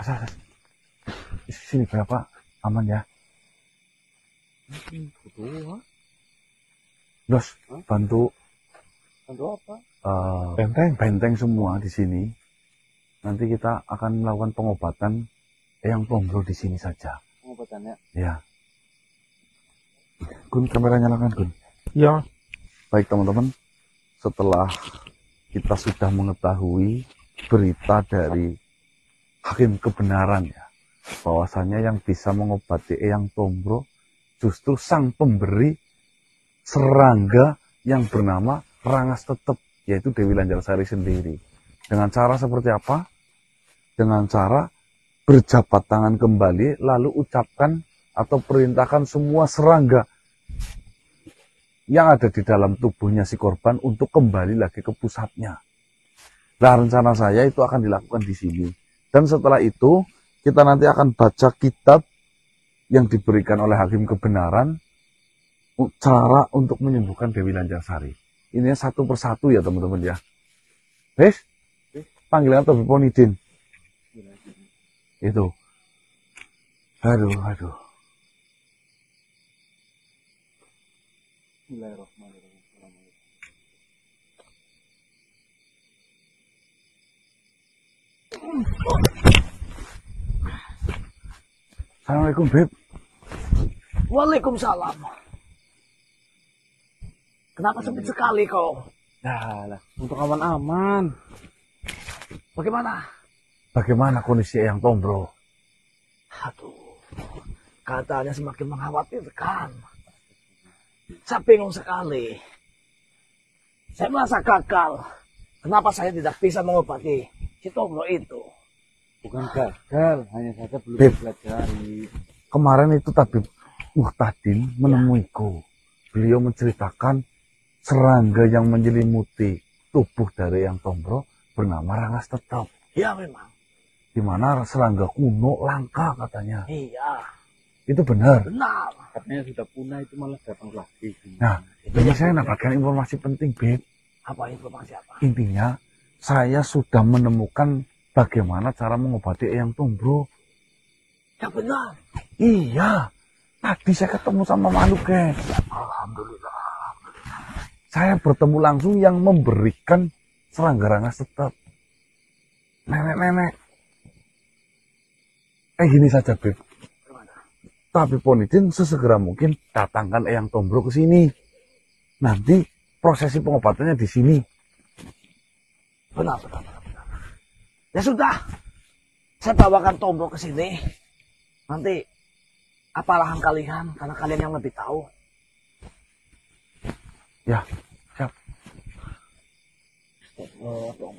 Mas. Sini berapa? Aman ya? Dos, bantu. Bantu apa? Benteng semua di sini. Nanti kita akan melakukan pengobatan Eyang Tombro di sini saja. Pengobatannya? Ya. Gun, kamera nyalakan, Gun. Ya. Baik teman-teman, setelah kita sudah mengetahui berita dari hakim kebenaran ya, bahwasanya yang bisa mengobati Eyang Tombro justru sang pemberi serangga yang bernama Rangas Tetep, yaitu Dewi Lanjarsari sendiri. Dengan cara seperti apa? Dengan cara berjabat tangan kembali, lalu ucapkan atau perintahkan semua serangga yang ada di dalam tubuhnya si korban untuk kembali lagi ke pusatnya. Nah, rencana saya itu akan dilakukan di sini. Dan setelah itu, kita nanti akan baca kitab yang diberikan oleh hakim kebenaran, cara untuk menyembuhkan Dewi Lanjarsari. Ini satu persatu ya teman-teman ya. Wes, panggilan Tobi Ponidin. Itu. Aduh. Bismillahirrahmanirrahim. Assalamualaikum, Beb. Waalaikumsalam. Kenapa sempit sekali kau? Lah, untuk aman-aman. Bagaimana kondisi Eyang Tombro? Aduh, katanya semakin mengkhawatirkan. Saya bingung sekali. Saya merasa gagal. Kenapa saya tidak bisa mengobati si Tombro itu? Bukan gagal, hanya saja belum Beb, dipelajari. kemarin itu tabib Muhtadin menemuiku. Beliau menceritakan serangga yang menyelimuti tubuh dari Eyang Tombro bernama Rangas Tetep. Ya memang. Di mana serangga kuno langka katanya. Iya, Itu benar. benar. Katanya sudah punah itu malah datang lagi. Nah, ini saya mendapatkan informasi penting, Beb. Apa informasi apa? Intinya, saya sudah menemukan bagaimana cara mengobati Eyang Tombro. Yang benar. Iya, tadi saya ketemu sama Manuke. Alhamdulillah. Saya bertemu langsung yang memberikan serangga Rangas Tetep. Nenek-nenek. Gini saja, Beb. Tapi Ponidin sesegera mungkin datangkan Eyang Tombro ke sini. Nanti prosesi pengobatannya di sini. Benar. Ya sudah. Saya bawakan Tombro ke sini. Nanti apa arahan kalian? Karena kalian yang lebih tahu. Ya, siap. Tombro.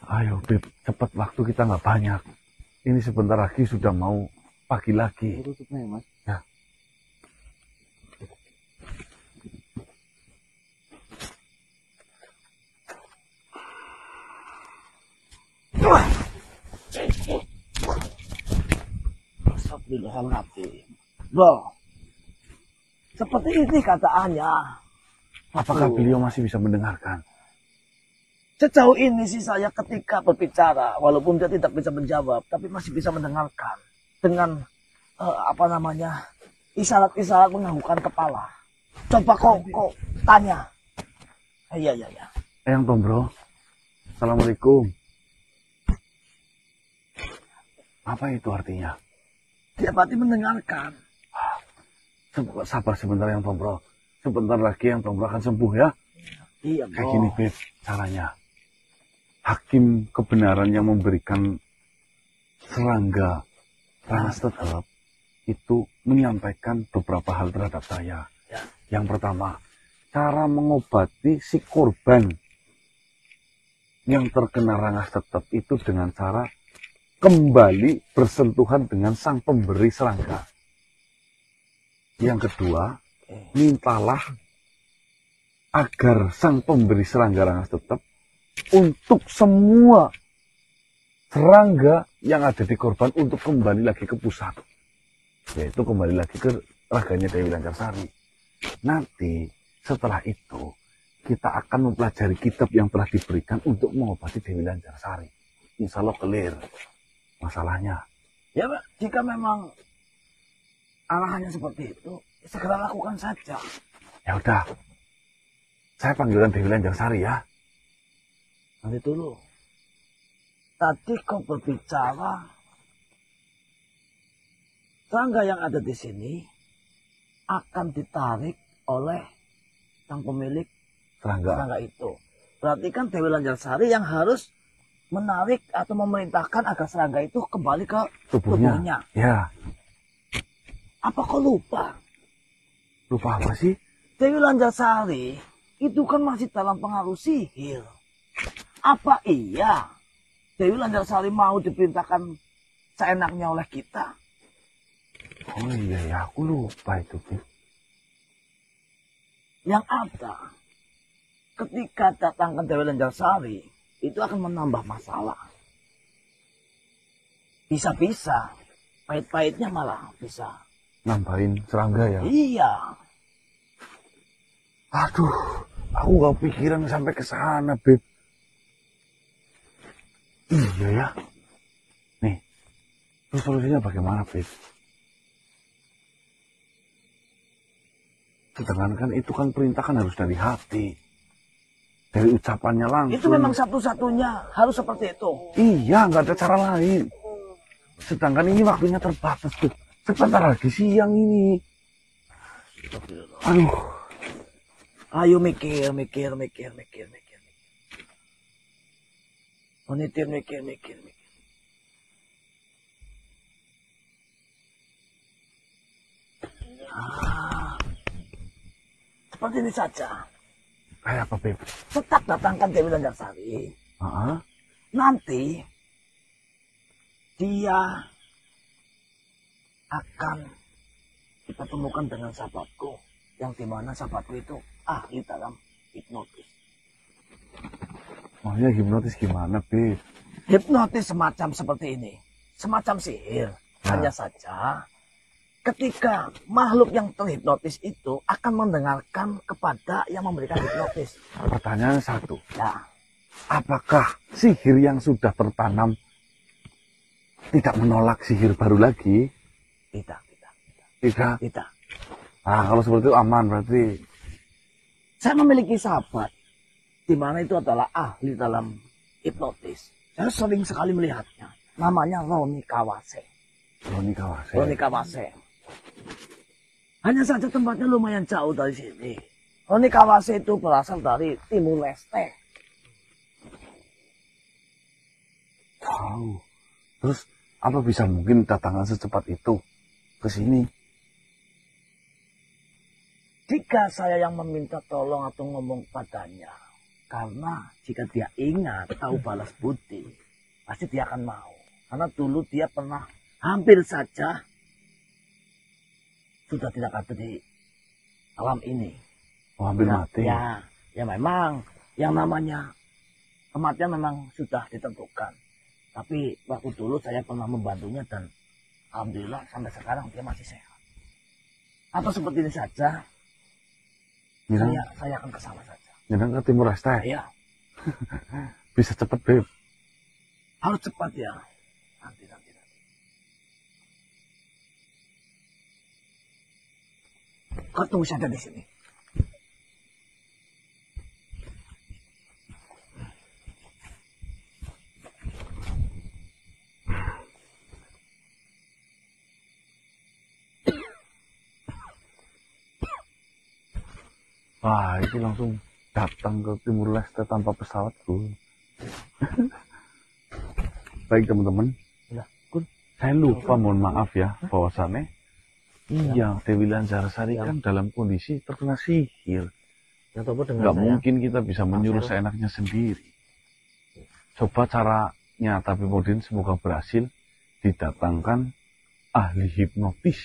Ayo, Beb, cepat, waktu kita nggak banyak. Ini sebentar lagi sudah mau pagi lagi. Tutupnya ya, Mas. Ya. Astagfirullahaladzim. Loh, seperti ini kataannya. Apakah beliau masih bisa mendengarkan? Sejauh ini sih saya ketika berbicara, walaupun dia tidak bisa menjawab, tapi masih bisa mendengarkan dengan isyarat-isyarat menganggukkan kepala. Coba kau tanya. Iya. Eyang Tombro, Assalamualaikum. Apa itu artinya? Dia berarti mendengarkan. Sabar sebentar Eyang Tombro. Sebentar lagi Eyang Tombro akan sembuh ya. Iya, Kayak bro. gini, Beb, caranya. Hakim kebenaran yang memberikan serangga Rangas Tetep itu menyampaikan beberapa hal terhadap saya. Ya. Yang pertama, cara mengobati si korban yang terkena Rangas Tetep itu dengan cara kembali bersentuhan dengan sang pemberi serangga. Yang kedua, mintalah agar sang pemberi serangga Rangas Tetep untuk semua serangga yang ada di korban untuk kembali lagi ke pusat, yaitu kembali lagi ke raganya Dewi Lanjarsari. Nanti setelah itu kita akan mempelajari kitab yang telah diberikan untuk mengobati Dewi Lanjarsari. Insya Allah clear masalahnya. Ya Pak, jika memang arahannya seperti itu, segera lakukan saja. Ya udah, saya panggilkan Dewi Lanjarsari ya. Nanti dulu. Tadi kau berbicara, serangga yang ada di sini akan ditarik oleh sang pemilik serangga itu. Berarti kan Dewi Lanjarsari yang harus menarik atau memerintahkan agar serangga itu kembali ke tubuhnya. Ya. Apa kau lupa? Lupa apa sih? Dewi Lanjarsari itu kan masih dalam pengaruh sihir. Apa iya Dewi Lanjarsari mau diperintahkan seenaknya oleh kita? Oh iya ya, aku lupa itu. Yang ada, ketika datangkan Dewi Lanjarsari, itu akan menambah masalah. Bisa-bisa, pahit-pahitnya malah bisa nambahin serangga ya? Iya. Aduh, aku gak pikiran sampai ke sana, Beb. Iya ya. Nih, terus solusinya bagaimana, Beb? Sedangkan kan itu kan perintah kan harus dari hati. Dari ucapannya langsung. Itu memang satu-satunya, harus seperti itu. Iya, nggak ada cara lain. Sedangkan ini waktunya terbatas, Beb. Sebentar lagi siang ini. Aduh. Ayo mikir. Monitor mikir. Seperti ini saja. Kayak apa, Beb? Tetap datangkan Dewi Lanjarsari. Nanti dia akan kita temukan dengan sahabatku, yang dimana sahabatku itu ahli dalam hipnotis. Maksudnya hipnotis gimana, Beb? Hipnotis semacam seperti ini, semacam sihir. Hanya saja ketika makhluk yang terhipnotis itu akan mendengarkan kepada yang memberikan hipnotis. Pertanyaan satu. Ya. Apakah sihir yang sudah tertanam tidak menolak sihir baru lagi? Tidak. Nah, kalau seperti itu aman berarti. Saya memiliki sahabat di mana itu adalah ahli dalam hipnotis. Saya sering sekali melihatnya. Namanya Roni Kawase. Roni Kawase. Hanya saja tempatnya lumayan jauh dari sini. Roni Kawase itu berasal dari Timur Leste. Tahu. Terus apa bisa mungkin datangkan secepat itu ke sini? Jika saya yang meminta tolong atau ngomong padanya, karena jika dia ingat tahu balas budi, pasti dia akan mau. Karena dulu dia pernah hampir saja sudah tidak ada di alam ini. Oh, hampir mati. Ya memang yang namanya kematian memang sudah ditentukan. Tapi waktu dulu saya pernah membantunya dan alhamdulillah sampai sekarang dia masih sehat. Atau seperti ini saja, saya akan ke sana saja. Nyerang ke Timur Leste? Iya. Bisa cepat, Beb. Harus cepat ya. Nanti. Kau tunggu saja di sini. Wah, itu langsung datang ke Timur Leste tanpa pesawat, Bro. Baik, teman-teman. Saya lupa, mohon maaf ya, bahwasannya Dewi Lanjarsari kan dalam kondisi terkena sihir. Nggak mungkin kita bisa menyuruh seenaknya sendiri. Coba caranya, tapi Modin semoga berhasil didatangkan ahli hipnotis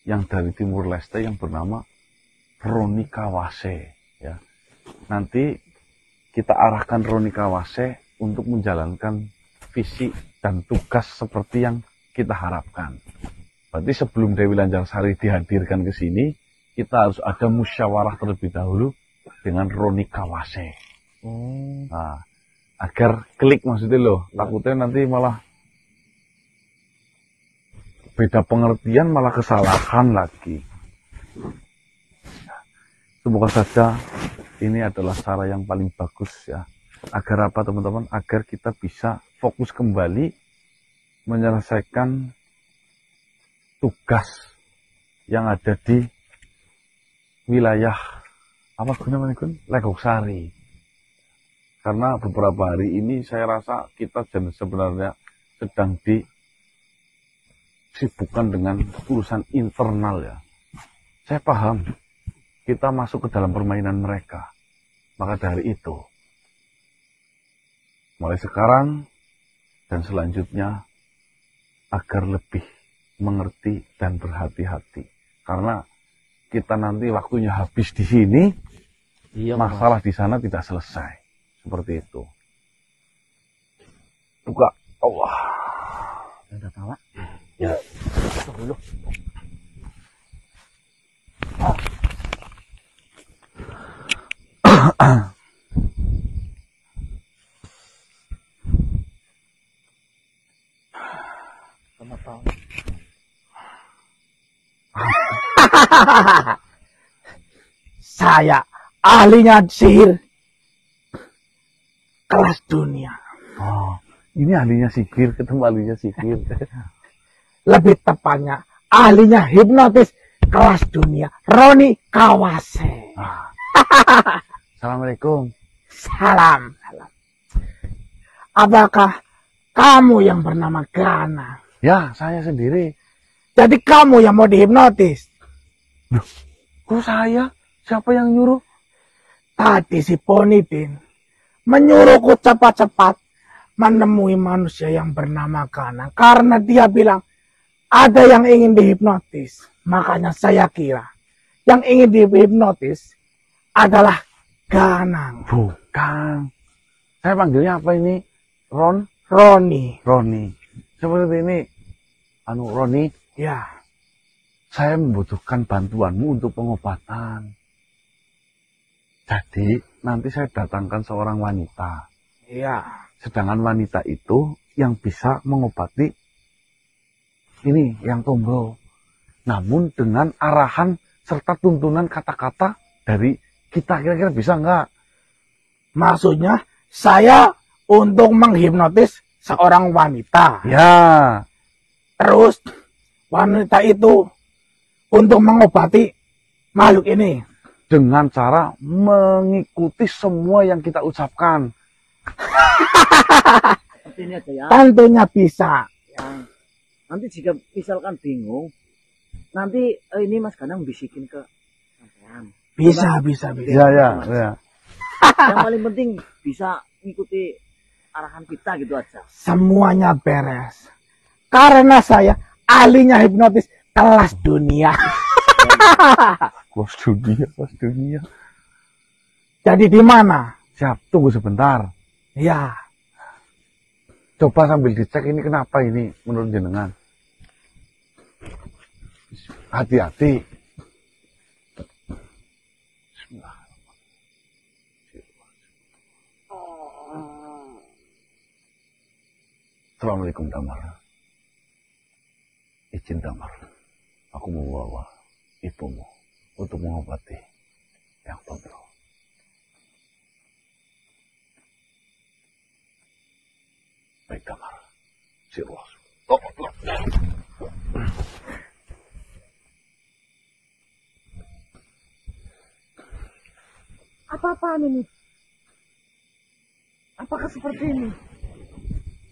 yang dari Timur Leste yang bernama Roni Kawase. Ya. Nanti kita arahkan Roni Kawase untuk menjalankan visi dan tugas seperti yang kita harapkan. Berarti sebelum Dewi Lanjarsari dihadirkan ke sini, kita harus ada musyawarah terlebih dahulu dengan Roni Kawase. Oh. Nah, agar klik maksudnya loh. Takutnya nanti malah beda pengertian, malah kesalahan lagi. Semoga saja ini adalah cara yang paling bagus ya. Agar apa teman-teman? Agar kita bisa fokus kembali menyelesaikan tugas yang ada di wilayah apa namanya Gun? Legoksari. Karena beberapa hari ini saya rasa kita sebenarnya sedang disibukkan dengan urusan internal ya. Saya paham kita masuk ke dalam permainan mereka. Maka dari itu, mulai sekarang dan selanjutnya agar lebih mengerti dan berhati-hati. Karena kita nanti waktunya habis di sini, Iya, masalah di sana tidak selesai. Seperti itu. Buka Allah. Udah tahu? Ya. Dulu. Selamat tahun. Saya ahlinya sihir kelas dunia. Oh, ini ahlinya sihir, ketemu ahlinya sihir. Lebih tepatnya ahlinya hipnotis kelas dunia, Roni Kawase. Ah. Assalamualaikum. Salam. Apakah kamu yang bernama Gana? Ya, saya sendiri. Jadi kamu yang mau dihipnotis? Kok saya? Siapa yang nyuruh? Tadi si Ponitin menyuruhku cepat-cepat menemui manusia yang bernama Gana. Karena dia bilang ada yang ingin dihipnotis. Makanya saya kira yang ingin dihipnotis adalah Ganang. Bukan. Saya panggilnya apa ini? Roni. Roni. Seperti ini. Roni. Ya. Saya membutuhkan bantuanmu untuk pengobatan. Jadi, nanti saya datangkan seorang wanita. Iya. Sedangkan wanita itu yang bisa mengobati ini, yang tombro. Namun dengan arahan serta tuntunan kata-kata dari kita, kira-kira bisa nggak? Maksudnya, saya untuk menghipnotis seorang wanita. Ya. Terus, wanita itu untuk mengobati makhluk ini. Dengan cara mengikuti semua yang kita ucapkan. Ini aja ya. Tentunya bisa. Ya. Nanti jika misalkan bingung, nanti ini Mas Ganang bisikin ke sampean. Bisa. Ya. Yang paling penting bisa ngikuti arahan kita gitu aja. Semuanya beres. Karena saya ahlinya hipnotis kelas dunia. Kelas dunia. Jadi di mana? Siap, tunggu sebentar. Ya. Coba sambil dicek ini kenapa ini menurut jenengan. Hati-hati. Assalamualaikum Damar. Izin Damar. Aku membawa ibumu untuk mengobati yang tombro. Baik Damar. Sirwas. Apa-apaan ini? Apakah seperti ini?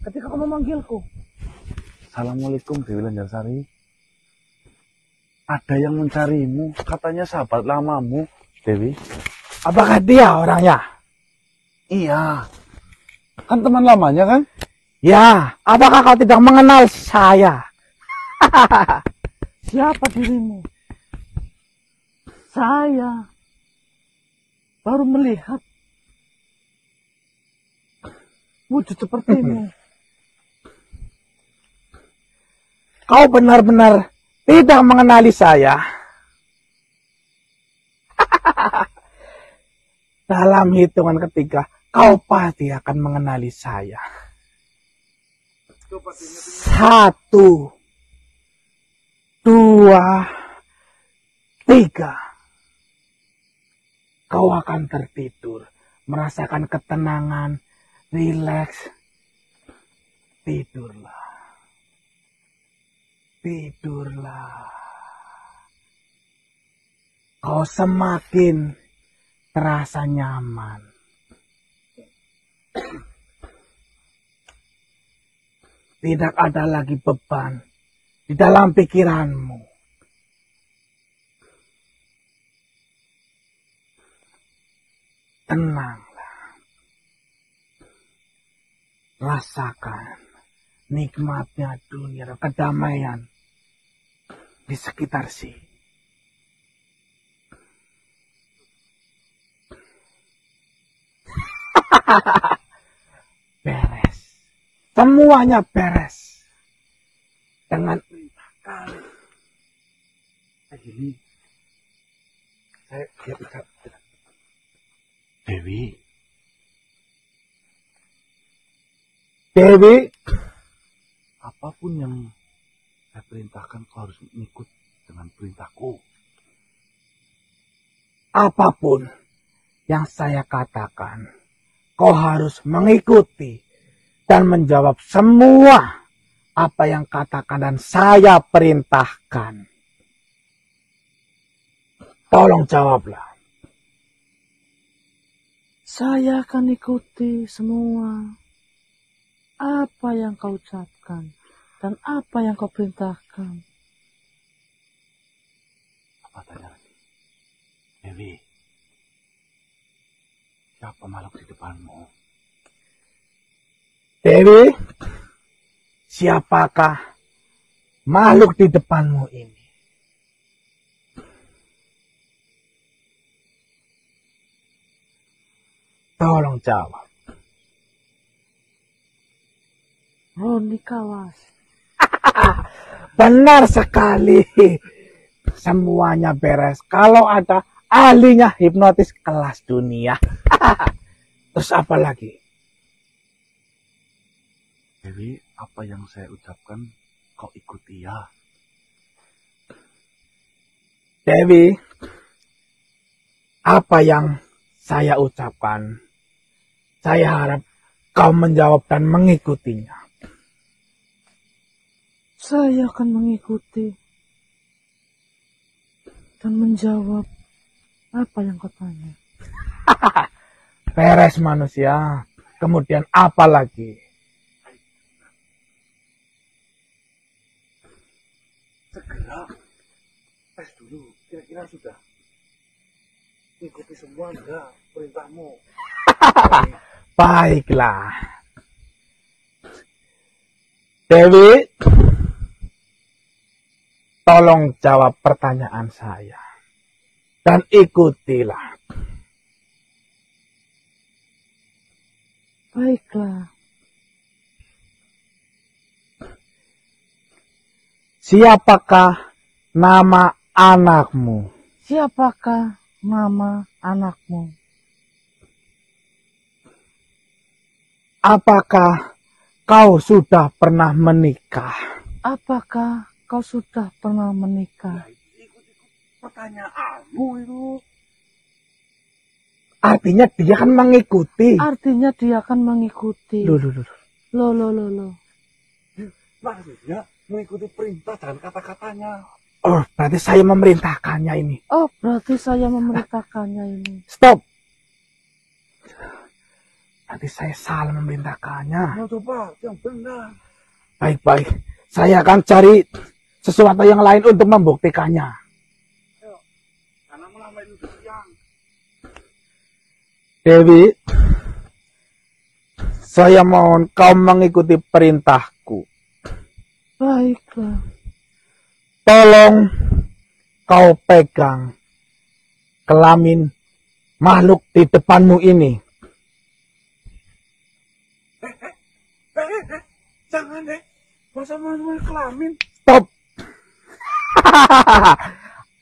Ketika kamu memanggilku. Assalamualaikum Dewi Lanjarsari. Ada yang mencarimu, katanya sahabat lamamu, Dewi. Apakah dia orangnya? Iya. Kan teman lamanya kan? Ya. Apakah kau tidak mengenal saya? Siapa dirimu? Saya baru melihat wujud sepertimu. Kau benar-benar tidak mengenali saya. Dalam hitungan ketiga, kau pasti akan mengenali saya. 1, 2, 3. Kau akan tertidur, merasakan ketenangan, rileks. Tidurlah. Tidurlah. Kau semakin terasa nyaman. Tidak ada lagi beban di dalam pikiranmu. Tenanglah. Rasakan nikmatnya dunia dan kedamaian di sekitar sini. Beres. Semuanya beres. Dengan kali. Ini saya ucap. Dewi, Dewi, apapun yang saya perintahkan kau harus ikut dengan perintahku. apapun yang saya katakan, kau harus mengikuti dan menjawab semua apa yang katakan dan saya perintahkan. Tolong jawablah. Saya akan ikuti semua apa yang kau ucapkan dan apa yang kau perintahkan. Apa tanya lagi? Dewi, siapa makhluk di depanmu? Dewi, siapakah makhluk di depanmu ini? Tolong jawab. Roni Kawas. Benar sekali. Semuanya beres. Kalau ada ahlinya hipnotis kelas dunia. Terus apa lagi? Dewi, apa yang saya ucapkan kau ikuti ya? Dewi, apa yang saya ucapkan, saya harap kau menjawab dan mengikutinya. Saya akan mengikuti dan menjawab apa yang kau tanya. Beres manusia. Kemudian apa lagi? Segera tes dulu, kira-kira sudah ikuti semua enggak perintahmu? Baiklah. Dewi, tolong jawab pertanyaan saya. Dan ikutilah. Baiklah. Siapakah nama anakmu? Siapakah nama anakmu? Apakah kau sudah pernah menikah? Apakah kau sudah pernah menikah? Ikut pertanyaanmu itu. Artinya dia kan mengikuti. Artinya dia akan mengikuti. Loh. Loh. Maksudnya mengikuti perintah dan kata-katanya. Oh, berarti saya memerintahkannya ini. Oh, berarti saya memerintahkannya ini. Stop. Berarti saya salah memerintahkannya. Mau coba yang benar. Baik. Saya akan cari sesuatu yang lain untuk membuktikannya. Karena lama itu siang. Dewi, saya mohon kau mengikuti perintahku. Baiklah. Tolong kau pegang kelamin makhluk di depanmu ini. Jangan deh. Masa mau kelamin? Stop.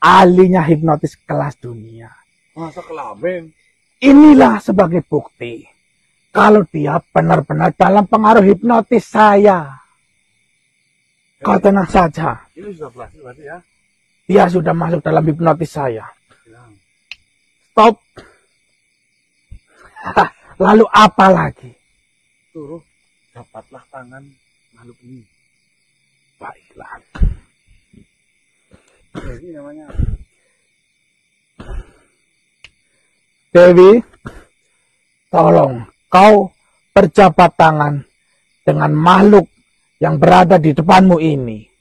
Ahlinya hipnotis kelas dunia. Masa kelamin? inilah sebagai bukti kalau dia benar-benar dalam pengaruh hipnotis saya. Kau tenang saja. Ini sudah berhasil berarti ya? Dia sudah masuk dalam hipnotis saya. Bilang. Stop. Lalu apa lagi? Suruh dapatlah tangan makhluk ini. Baiklah. Jadi namanya. Dewi, tolong kau berjabat tangan dengan makhluk yang berada di depanmu ini.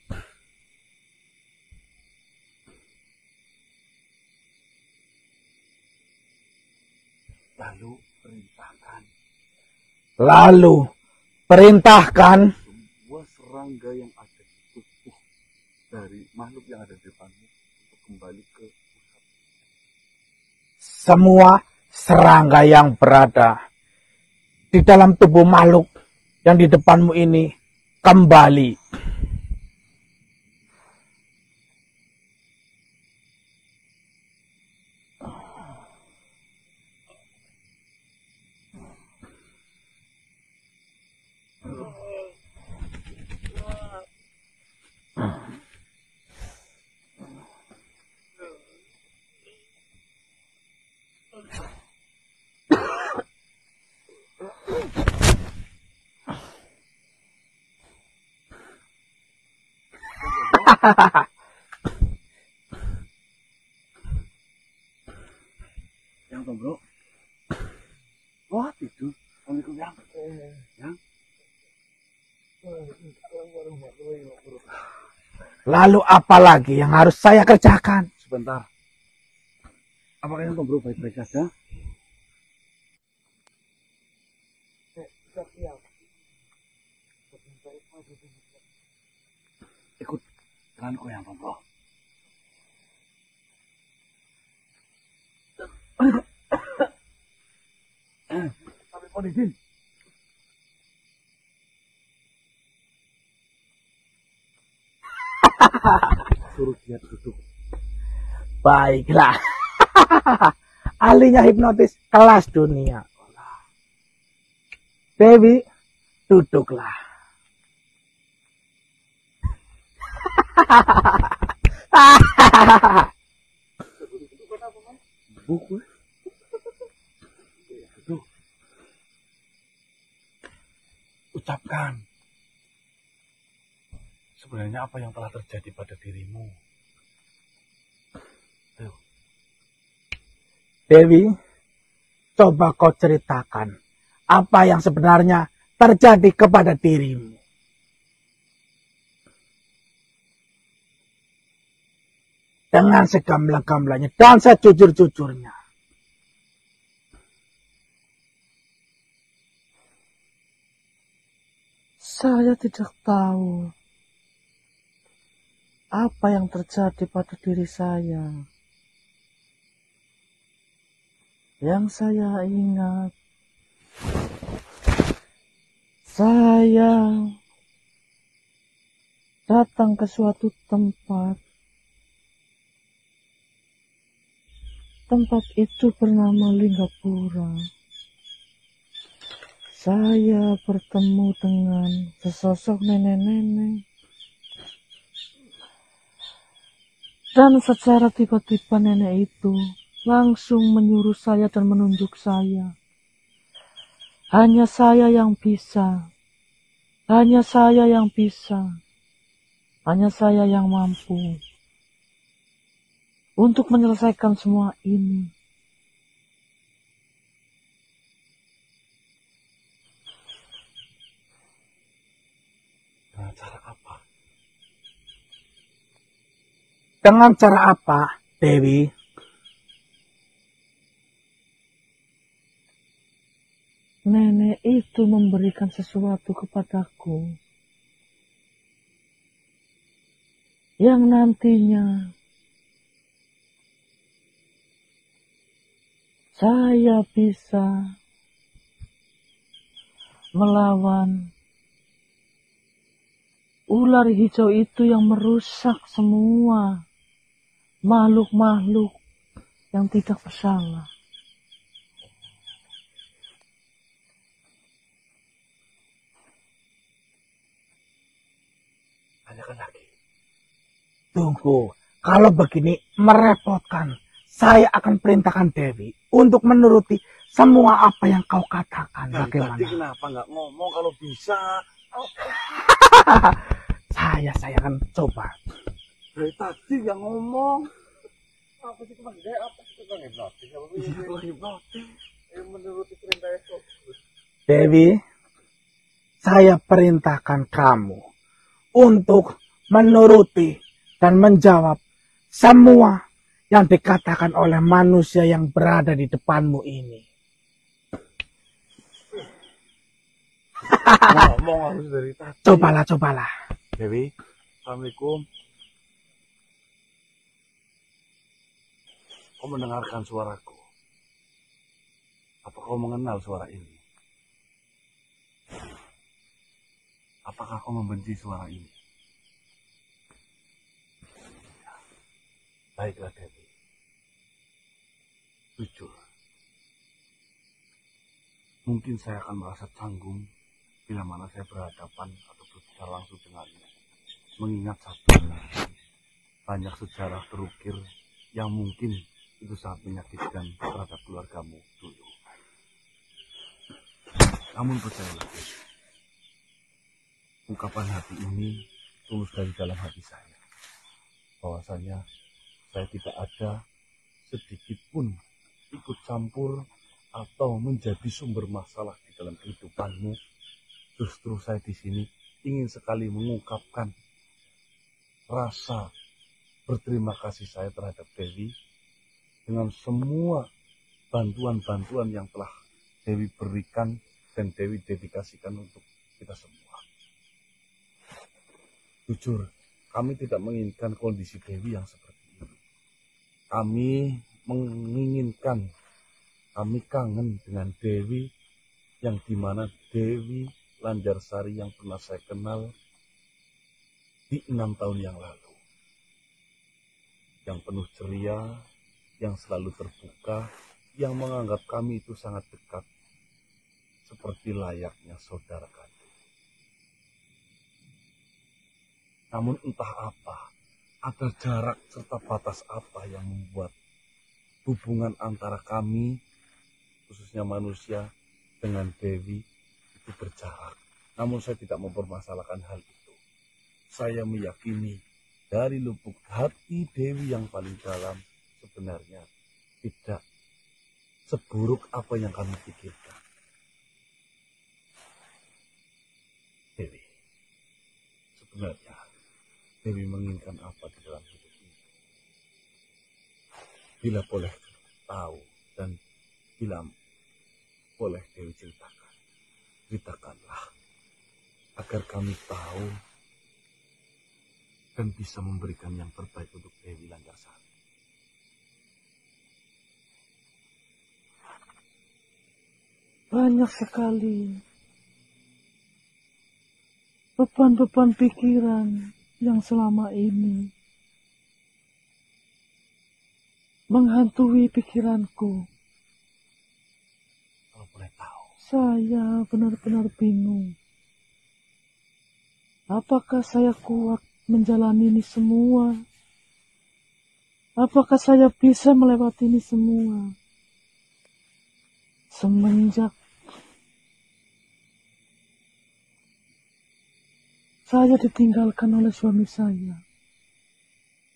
Lalu perintahkan Semua serangga yang ada di tubuh dari makhluk yang ada di depanmu untuk kembali ke semua serangga yang berada di dalam tubuh makhluk yang di depanmu ini kembali. yang tuh bro. Wah itu, Assalamualaikum yang. Yang. Lalu apa lagi yang harus saya kerjakan? Sebentar. Apakah yang tuh bro baik-baik saja? Ikut denganku yang tuh bro. Tapi mau izin. Suruh dia duduk. Baiklah. Ahlinya hipnotis kelas dunia. Dewi, duduklah. Buku. Duduk. Ucapkan. Sebenarnya apa yang telah terjadi pada dirimu? Ayo. Dewi, coba kau ceritakan apa yang sebenarnya terjadi kepada dirimu. Dengan segamblang-gamblangnya dan sejujur-jujurnya. Saya tidak tahu apa yang terjadi pada diri saya. Yang saya ingat, saya datang ke suatu tempat. Tempat itu bernama Linggapura. Saya bertemu dengan sesosok nenek-nenek. Dan secara tiba-tiba nenek itu langsung menyuruh saya dan menunjuk saya. Hanya saya yang bisa. Hanya saya yang bisa. Hanya saya yang mampu untuk menyelesaikan semua ini. Dengan cara apa? Dengan cara apa, Dewi? Nenek itu memberikan sesuatu kepadaku yang nantinya saya bisa melawan ular hijau itu yang merusak semua makhluk-makhluk yang tidak bersalah. Tunggu, kalau begini merepotkan. Saya akan perintahkan Dewi untuk menuruti semua apa yang kau katakan. Dari Bagaimana? tadi kenapa nggak ngomong kalau bisa? Saya akan coba. Dari tadi nggak ngomong. Apa sih Kang? Apa sih Kang hipnotis? Iya, kalau hipnotis. Menuruti perintah itu. Dewi, saya perintahkan kamu untuk menuruti dan menjawab semua yang dikatakan oleh manusia yang berada di depanmu ini. Ngomong harus dari tadi. Cobalah. Dewi, Assalamualaikum. Kau mendengarkan suaraku? Apa kau mengenal suara ini? Apakah kau membenci suara ini? Baiklah Dewi. Jujur. Mungkin saya akan merasa canggung bila mana saya berhadapan atau berbicara langsung dengannya. Mengingat satu, banyak sejarah terukir yang mungkin itu sangat menyakitkan terhadap keluargamu dulu. Namun percayalah, ungkapan hati ini tulus dari dalam hati saya. Bahwasanya saya tidak ada sedikit pun ikut campur atau menjadi sumber masalah di dalam kehidupanmu. Justru saya di sini ingin sekali mengungkapkan rasa berterima kasih saya terhadap Dewi dengan semua bantuan-bantuan yang telah Dewi berikan dan Dewi dedikasikan untuk kita semua. Jujur, kami tidak menginginkan kondisi Dewi yang seperti ini. Kami menginginkan, kami kangen dengan Dewi yang dimana Dewi Lanjarsari yang pernah saya kenal di 6 tahun yang lalu. Yang penuh ceria, yang selalu terbuka, yang menganggap kami itu sangat dekat, seperti layaknya saudara kandung. Namun entah apa, ada jarak serta batas apa yang membuat hubungan antara kami, khususnya manusia, dengan Dewi itu berjarak. Namun saya tidak mempermasalahkan hal itu. Saya meyakini dari lubuk hati Dewi yang paling dalam sebenarnya tidak seburuk apa yang kami pikirkan. Dewi, sebenarnya Dewi menginginkan apa di dalam hidup ini? Bila boleh tahu dan bila boleh Dewi ceritakanlah agar kami tahu dan bisa memberikan yang terbaik untuk Dewi Lanjarsari. Banyak sekali beban-beban pikiran yang selama ini menghantui pikiranku. Kalau boleh tahu, Saya benar-benar bingung. Apakah saya kuat menjalani ini semua? Apakah saya bisa melewati ini semua? Semenjak saya ditinggalkan oleh suami saya,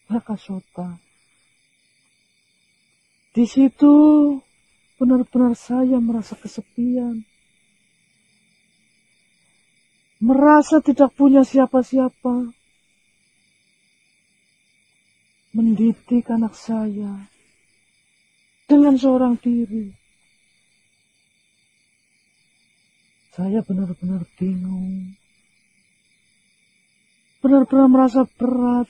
Raka Sota. Di situ benar-benar saya merasa kesepian. Merasa tidak punya siapa-siapa. Mendidik anak saya dengan seorang diri. Saya benar-benar bingung. Benar-benar merasa berat.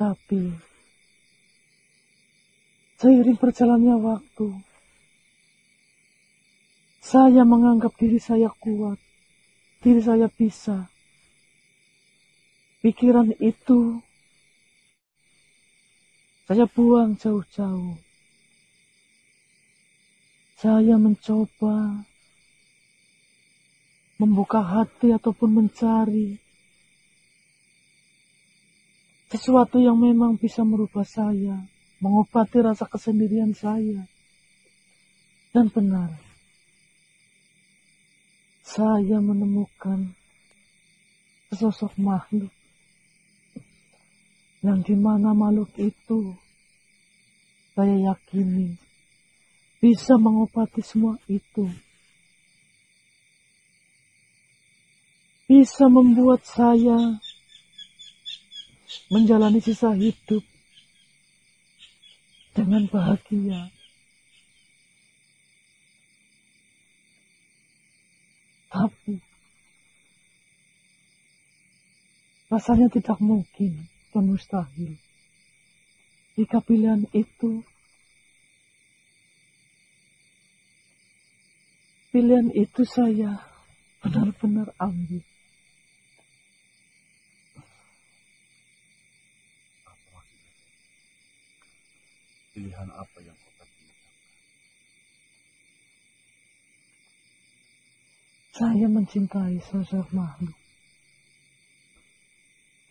Tapi seiring berjalannya waktu, saya menganggap diri saya kuat, diri saya bisa. Pikiran itu saya buang jauh-jauh. Saya mencoba membuka hati ataupun mencari sesuatu yang memang bisa merubah saya, mengobati rasa kesendirian saya. Dan benar, saya menemukan sesosok makhluk yang dimana makhluk itu saya yakini bisa mengobati semua itu. Bisa membuat saya menjalani sisa hidup dengan bahagia. Tapi rasanya tidak mungkin dan mustahil jika pilihan itu saya benar-benar ambil. Pilihan apa yang kau pilih? Saya mencintai sosok makhluk,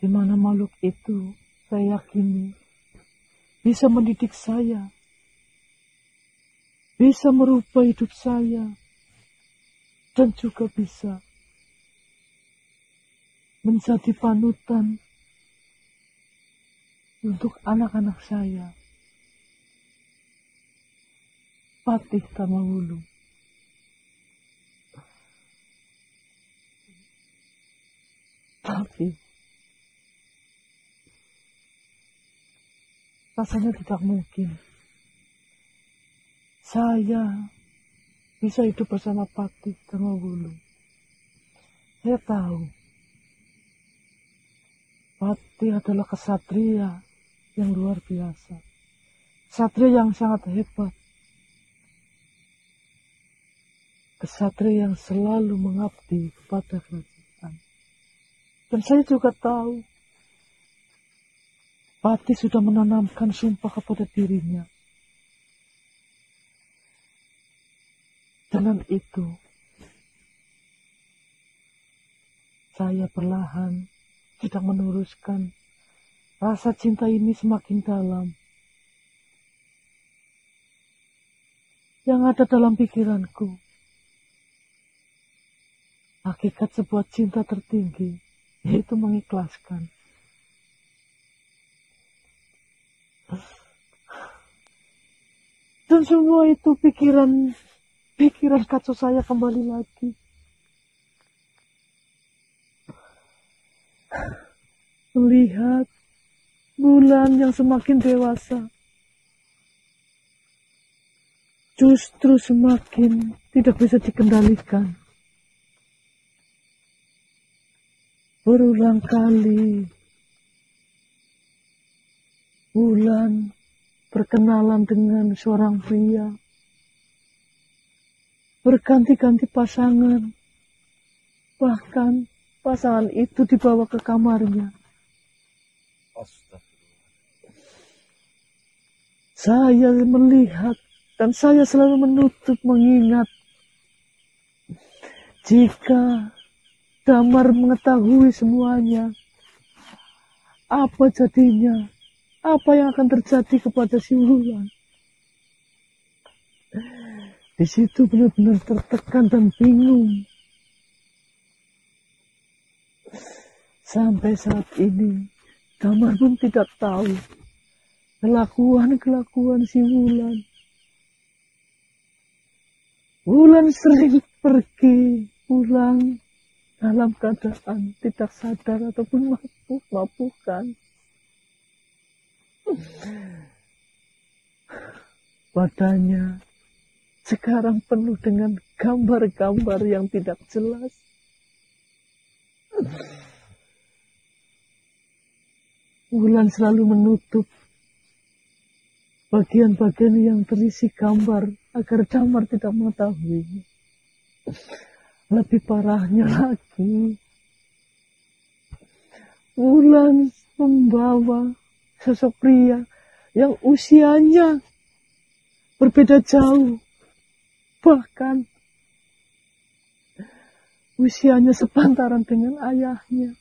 di mana makhluk itu saya yakini bisa mendidik saya, bisa merubah hidup saya, dan juga bisa menjadi panutan untuk anak-anak saya. Patih Tamawulu. Tapi rasanya tidak mungkin saya bisa hidup bersama Patih Tamawulu. Saya tahu Patih adalah kesatria yang luar biasa, kesatria yang sangat hebat, kesatria yang selalu mengabdi kepada kerajaan. Dan saya juga tahu Patih sudah menanamkan sumpah kepada dirinya. Dengan itu, saya perlahan tidak meneruskan rasa cinta ini semakin dalam. Yang ada dalam pikiranku, hakikat sebuah cinta tertinggi, yaitu mengikhlaskan. Dan semua itu pikiran kacau saya kembali lagi. Melihat bulan yang semakin dewasa, justru semakin tidak bisa dikendalikan. Berulang kali bulan berkenalan dengan seorang pria, berganti-ganti pasangan, bahkan pasangan itu dibawa ke kamarnya. Saya melihat dan saya selalu menutup mengingat, jika Damar mengetahui semuanya, apa jadinya? Apa yang akan terjadi kepada si Wulan? Di situ benar-benar tertekan dan bingung. Sampai saat ini, Damar pun tidak tahu kelakuan si Wulan. Wulan sering pergi pulang dalam keadaan tidak sadar ataupun mabuk-mabukan. Badannya sekarang penuh dengan gambar-gambar yang tidak jelas. Wulan selalu menutup bagian-bagian yang terisi gambar agar Damar tidak mengetahui. Lebih parahnya lagi, Wulan membawa sosok pria yang usianya berbeda jauh. Bahkan usianya sepantaran dengan ayahnya.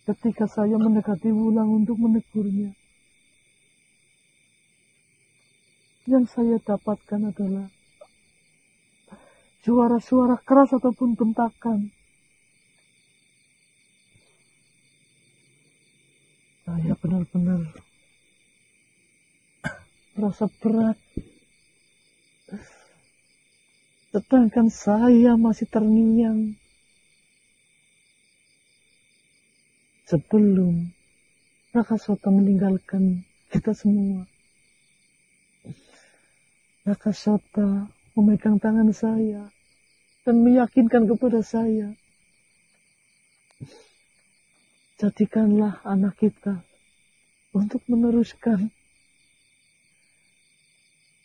Ketika saya mendekati Wulang untuk menegurnya, yang saya dapatkan adalah suara-suara keras ataupun bentakan. Saya benar-benar merasa berat. Sedangkan saya masih terngiang. Sebelum Rakasota meninggalkan kita semua, Rakasota memegang tangan saya dan meyakinkan kepada saya, jadikanlah anak kita untuk meneruskan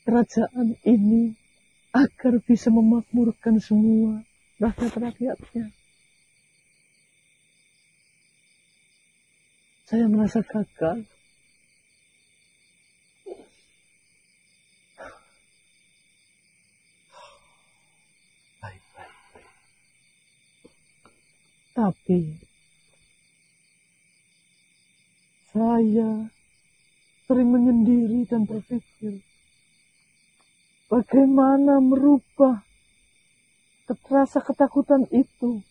kerajaan ini agar bisa memakmurkan semua rakyat-rakyatnya. Saya merasa gagal. Tapi saya sering menyendiri dan berpikir bagaimana merubah rasa ketakutan itu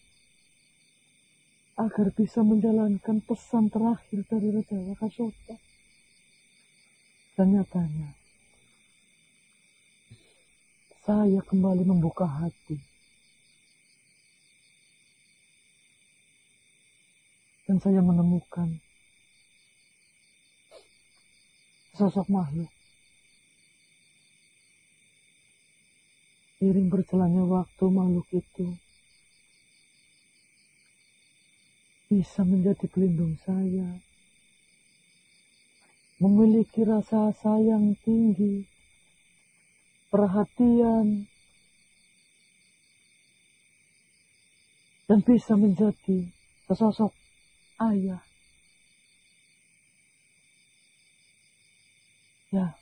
agar bisa menjalankan pesan terakhir dari Raja Rakasota. Dan nyatanya, saya kembali membuka hati. Dan saya menemukan sosok makhluk. Seiring berjalannya waktu, makhluk itu bisa menjadi pelindung saya, memiliki rasa sayang tinggi, perhatian, dan bisa menjadi sesosok ayah. Ya,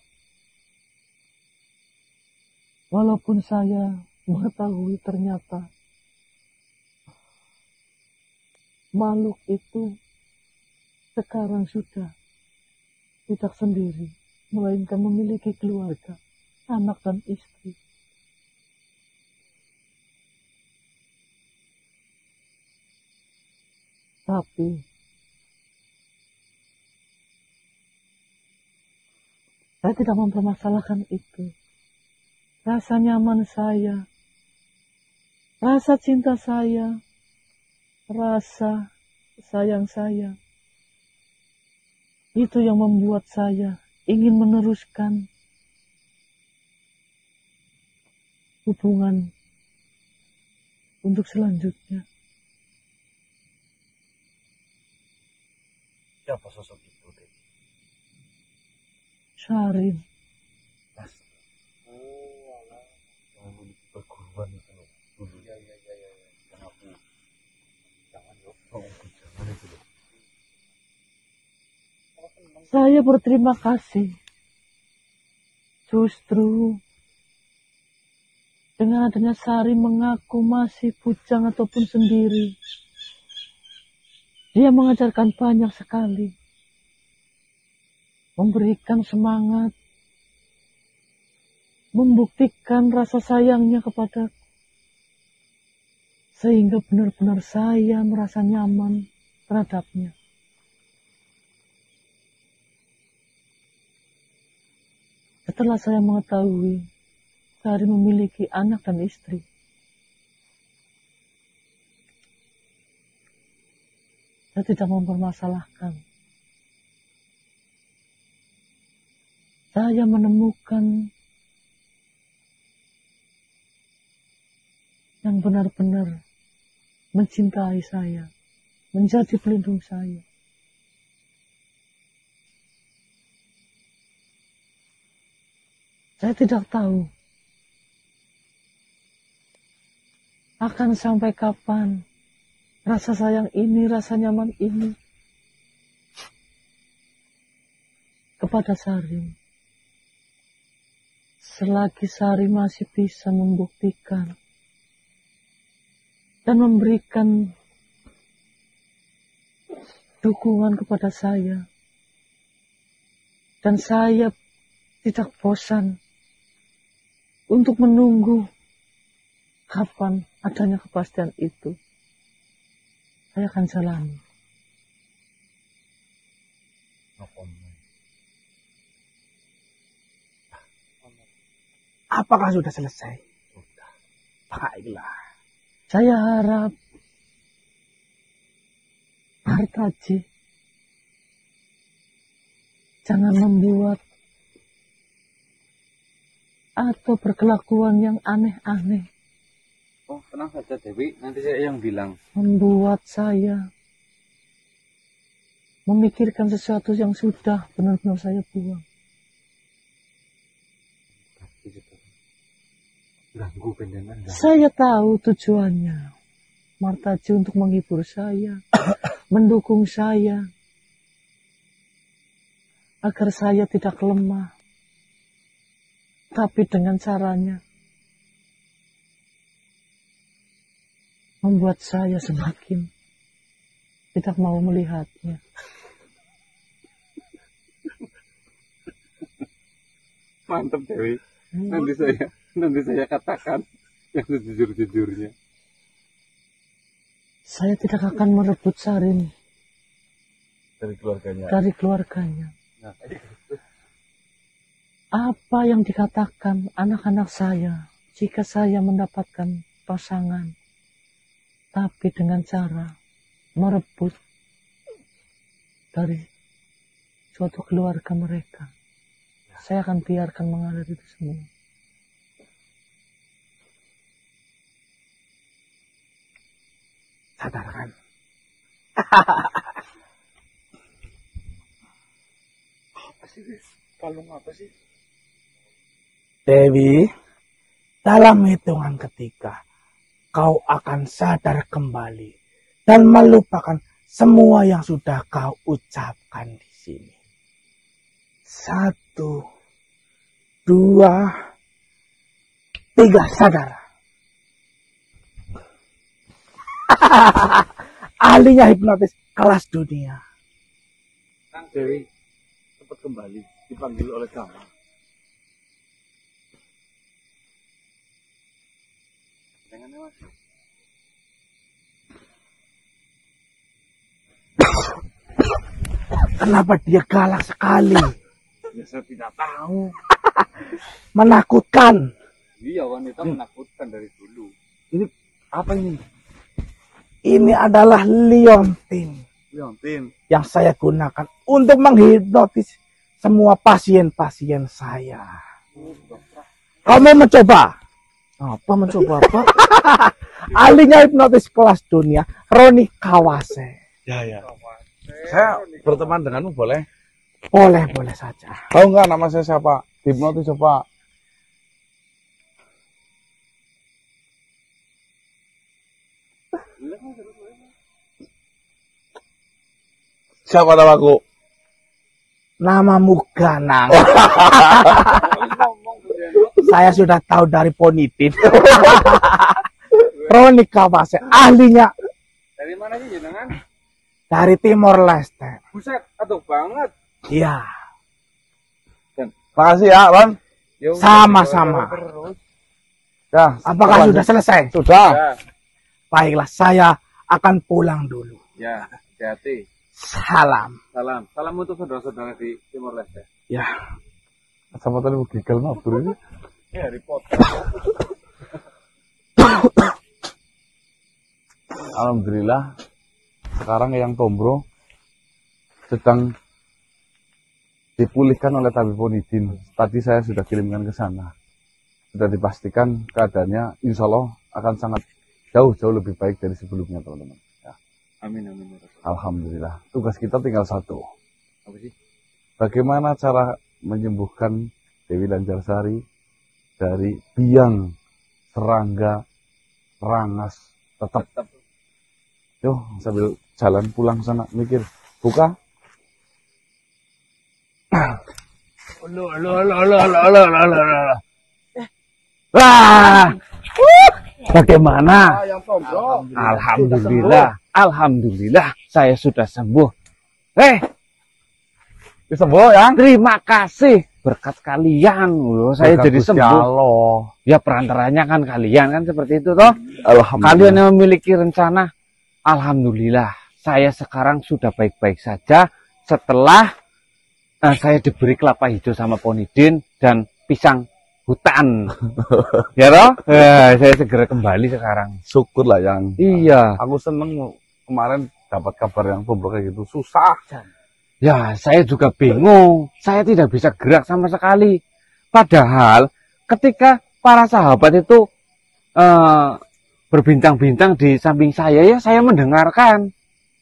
walaupun saya mengetahui ternyata makhluk itu sekarang sudah tidak sendiri, melainkan memiliki keluarga, anak dan istri. Tapi saya tidak mempermasalahkan itu. Rasa nyaman saya, rasa cinta saya, rasa sayang saya, itu yang membuat saya ingin meneruskan hubungan untuk selanjutnya. Siapa sosok itu, Dek? Syarin. Mas. Oh, alah. Yang memiliki perguruan itu loh. Dulu. Iya. Jangan yuk. Oh, jangan itu loh. Saya berterima kasih. Justru dengan adanya Sari mengaku masih bujang ataupun sendiri, dia mengajarkan banyak sekali, memberikan semangat, membuktikan rasa sayangnya kepadaku, sehingga benar-benar saya merasa nyaman terhadapnya. Setelah saya mengetahui Sari memiliki anak dan istri, saya tidak mempermasalahkan. Saya menemukan yang benar-benar mencintai saya, menjadi pelindung saya. Saya tidak tahu akan sampai kapan rasa sayang ini, rasa nyaman ini kepada Sari selagi Sari masih bisa membuktikan dan memberikan dukungan kepada saya, dan saya tidak bosan untuk menunggu kapan adanya kepastian itu, saya akan jalani. Apakah sudah selesai? Sudah. Baiklah. Saya harap Hartaji jangan membuat atau berkelakuan yang aneh-aneh. Oh, tenang saja Dewi, nanti saya yang bilang. Membuat saya memikirkan sesuatu yang sudah benar-benar saya buang. Saya tahu tujuannya Martaji untuk menghibur saya, mendukung saya, agar saya tidak lemah. Tapi dengan caranya membuat saya semakin tidak mau melihatnya. Mantap Dewi. Nanti saya katakan yang sejujur-jujurnya. Saya tidak akan merebut Sarin dari keluarganya. Nah, apa yang dikatakan anak-anak saya jika saya mendapatkan pasangan, tapi dengan cara merebut dari suatu keluarga mereka, saya akan biarkan mengalir itu semua. Sadarkan. kalung apa sih? Dewi, dalam hitungan ketiga, kau akan sadar kembali dan melupakan semua yang sudah kau ucapkan di sini. 1, 2, 3, sadar. Ahlinya hipnotis kelas dunia. Kang Dewi cepat kembali, dipanggil oleh Gama. Kenapa dia galak sekali? Ya saya tidak tahu. Menakutkan. Iya, wanita menakutkan dari dulu. Ini apa ini? Ini adalah liontin Liontin. yang saya gunakan untuk menghipnotis semua pasien-pasien saya. Kamu mencoba? Apa mencoba apa? Ahlinya hipnotis kelas dunia, Roni Kawase. Ya. Saya berteman denganmu boleh? Boleh saja. Tahu nggak nama saya siapa? Hipnotis coba. Siapa namaku? Namamu Ganang. Saya sudah tahu dari Ponitin. Roni Kawase, ahlinya Dari mana sih jenengan? dari Timor Leste. Buset, aduh banget. Iya, Makasih ya, Ron. sama-sama. Ya, Apakah sudah selesai? Sudah. Ya, Baiklah, saya akan pulang dulu. ya, hati-hati. Salam. Salam untuk saudara-saudara di Timor Leste. Ya. Sama tadi mau gigal ngabur ini. Ya, report. Alhamdulillah. Sekarang yang Tombro sedang dipulihkan oleh tabib Ponidin. Tadi saya sudah kirimkan ke sana. Sudah dipastikan keadaannya insya Allah akan sangat jauh lebih baik dari sebelumnya, teman-teman. Ya. Amin. Alhamdulillah. Tugas kita tinggal satu. Apa sih? Bagaimana cara menyembuhkan Dewi Lancarsari dari biang, serangga, rangas, tetap. Yo, sambil jalan pulang sana mikir, buka. Wah, bagaimana? Alhamdulillah, saya sudah sembuh. Sembuh ya? Terima kasih berkat kalian, loh, saya Berkat jadi Gusti sembuh. Allah. Ya perantaranya kan kalian kan seperti itu toh. Alhamdulillah. Kalian yang memiliki rencana. Alhamdulillah, saya sekarang sudah baik-baik saja setelah saya diberi kelapa hijau sama Ponidin dan pisang hutan. Ya toh? Saya segera kembali sekarang. Syukurlah yang. Iya. Aku seneng kemarin dapat kabar yang Tombro kayak gitu. Susah. Ya, saya juga bingung. Saya tidak bisa gerak sama sekali. Padahal ketika para sahabat itu berbincang-bincang di samping saya, ya saya mendengarkan.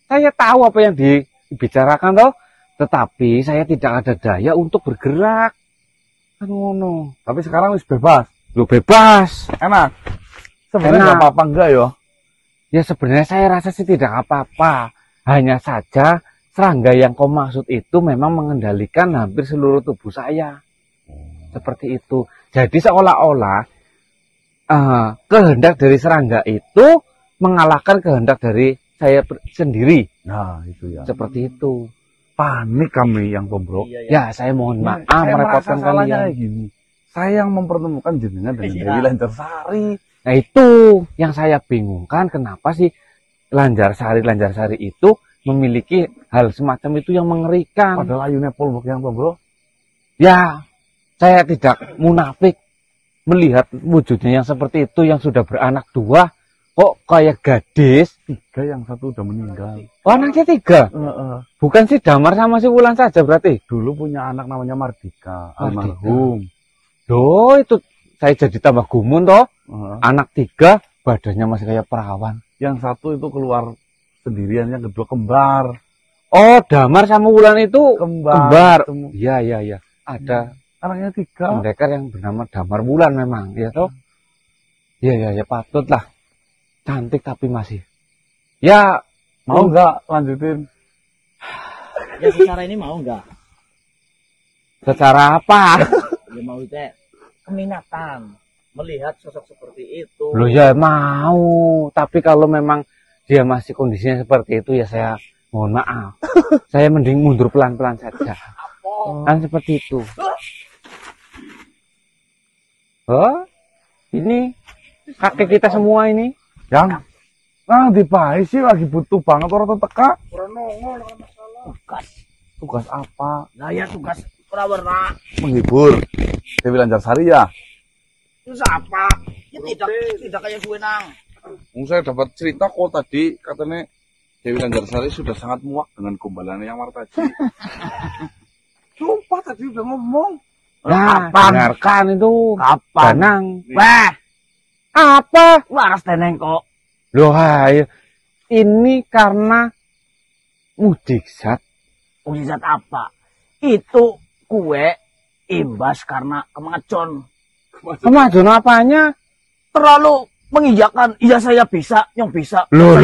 Saya tahu apa yang dibicarakan toh, tetapi saya tidak ada daya untuk bergerak. No. Tapi sekarang wis bebas. Lu bebas. Enak. Sebenarnya Enak. nggak apa-apa enggak ya? Ya sebenarnya saya rasa sih tidak apa-apa. Hanya saja serangga yang kau maksud itu memang mengendalikan hampir seluruh tubuh saya. Seperti itu. Jadi seolah-olah kehendak dari serangga itu mengalahkan kehendak dari saya sendiri. Nah, itu ya. Seperti itu. Panik kami yang Tombro. Ya, saya mohon maaf Saya merepotkan merasa salahnya kalian. kayak gini. Saya yang mempertemukan jenengan dengan Dewi Lancarsari. Nah, itu yang saya bingungkan, kenapa sih Lancarsari itu memiliki hal semacam itu yang mengerikan. Padahal ayunya Polbok yang Tombro. Ya, saya tidak munafik melihat wujudnya yang seperti itu, yang sudah beranak 2, kok kayak gadis. 3, yang 1 udah meninggal. Oh, anaknya 3? Bukan si Damar sama si Wulan saja berarti? Dulu punya anak namanya Mardika, Mardika. almarhum. Loh, itu saya jadi tambah gumun toh. Anak 3, badannya masih kayak perawan. Yang 1 itu keluar sendirian, yang kedua kembar. Oh, Damar sama Wulan itu kembar. Ketemu. Iya. Ada Anaknya 3. pendekar yang bernama Damar Wulan memang, ya toh? Iya, patut lah. Cantik tapi masih. Ya, Mau nggak lanjutin? Ya secara ini mau nggak? secara apa? Ya mau teh keminatan melihat sosok seperti itu. Loh ya mau, tapi kalau memang dia masih kondisinya seperti itu ya saya mohon maaf. Saya mending mundur pelan-pelan saja. Kan seperti itu. Oh, ini kakek kita semua ini. Yang dipahi sih lagi butuh banget orang teka. Tugas apa? Nah ya tugas warna Menghibur Dewi Lancarsari ya. itu siapa? Ya tidak kayak Suwenang. Saya dapat cerita kok tadi katanya Dewi Lancarsari sudah sangat muak dengan gombalannya yang Martaji. Sumpah tadi udah ngomong. Nah, dengarkan itu. Kapan? Danang. Wah, Apa? waras teneng kok. Loh, hai. Ini karena mujizat. Mujizat apa? Itu kue imbas karena kemacon. Kemajuan apanya? Terlalu menginjakan, iya saya bisa, yang bisa. Loh.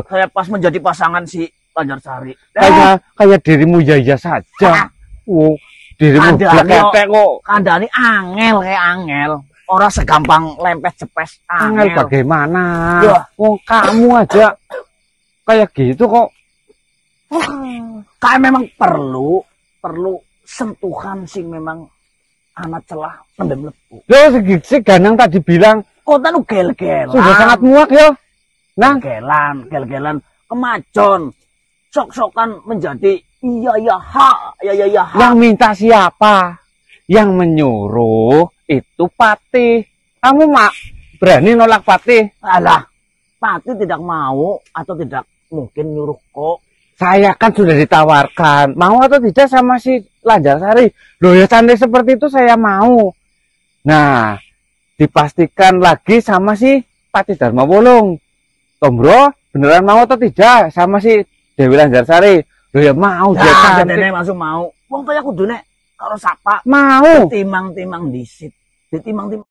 Saya pas menjadi pasangan si Lancarsari. Kayak dirimu ya saja. Oh, dirimu ketek kok. Kandani angel kayak angel. Orang segampang lempes cepes Angel angel. bagaimana? Loh. Oh, kamu aja kayak gitu kok. Kayak memang perlu sentuhan sing memang anak celah pendem lepu. Loh, si Ganang tadi bilang Kota nu gel-gelan. sudah sangat muak ya. Nah, Gel-gelan kemacon. Sok-sokan menjadi iya ha. yang minta siapa? Yang menyuruh itu Patih. Kamu berani nolak Patih? Alah, Patih tidak mau atau tidak mungkin nyuruh kok. Saya kan sudah ditawarkan. Mau atau tidak sama si Lancarsari? Loh ya cantik seperti itu saya mau. Nah, dipastikan lagi sama si Patih Dharma Wolong. Tombro, beneran mau atau tidak sama si Dewi Lancarsari? Loh ya mau dia cantik. Nenek langsung mau. Wong kaya kudune karo sapa Mau. timang-timang disit. Ditimang-timang